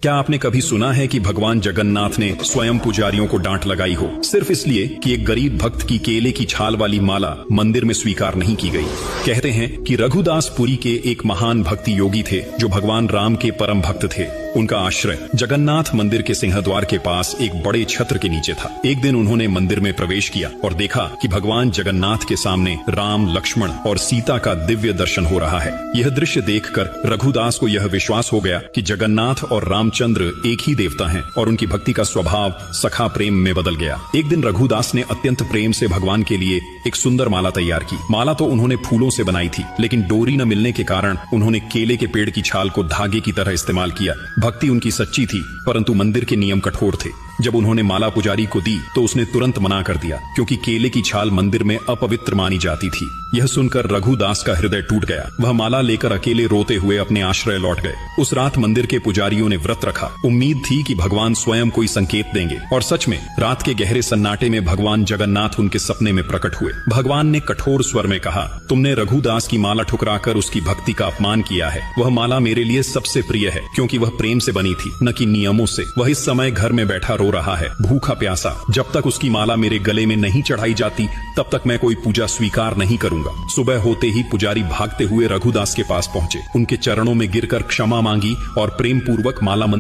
क्या आपने कभी सुना है कि भगवान जगन्नाथ ने स्वयं पुजारियों को डांट लगाई हो सिर्फ इसलिए कि एक गरीब भक्त की केले की छाल वाली माला मंदिर में स्वीकार नहीं की गई? कहते हैं कि रघुदास पुरी के एक महान भक्ति योगी थे जो भगवान राम के परम भक्त थे। उनका आश्रय जगन्नाथ मंदिर के सिंहद्वार के पास एक बड़े छत्र के नीचे था। एक दिन उन्होंने मंदिर में प्रवेश किया और देखा कि भगवान जगन्नाथ के सामने राम, लक्ष्मण और सीता का दिव्य दर्शन हो रहा है। यह दृश्य देखकर रघुदास को यह विश्वास हो गया कि जगन्नाथ और रामचंद्र एक ही देवता हैं और उनकी भक्ति का स्वभाव सखा प्रेम में बदल गया। एक दिन रघुदास ने अत्यंत प्रेम से भगवान के लिए एक सुंदर माला तैयार की। माला तो उन्होंने फूलों से बनाई थी, लेकिन डोरी न मिलने के कारण उन्होंने केले के पेड़ की छाल को धागे की तरह इस्तेमाल किया। भक्ति उनकी सच्ची थी, परंतु मंदिर के नियम कठोर थे। जब उन्होंने माला पुजारी को दी तो उसने तुरंत मना कर दिया, क्योंकि केले की छाल मंदिर में अपवित्र मानी जाती थी। यह सुनकर रघुदास का हृदय टूट गया। वह माला लेकर अकेले रोते हुए अपने आश्रय लौट गए। उस रात मंदिर के पुजारियों ने व्रत रखा। उम्मीद थी कि भगवान स्वयं कोई संकेत देंगे, और सच में रात के गहरे सन्नाटे में भगवान जगन्नाथ उनके सपने में प्रकट हुए। भगवान ने कठोर स्वर में कहा, तुमने रघुदास की माला ठुकराकर उसकी भक्ति का अपमान किया है। वह माला मेरे लिए सबसे प्रिय है, क्योंकि वह प्रेम से बनी थी, न कि नियमों से। वह इस समय घर में बैठा रो रहा है, भूखा प्यासा। जब तक उसकी माला मेरे गले में नहीं चढ़ाई जाती, तब तक मैं कोई पूजा स्वीकार नहीं करूंगा। सुबह होते ही पुजारी भागते हुए रघुदास के पास पहुंचे, उनके चरणों में गिरकर क्षमा मांगी और प्रेम पूर्वक माला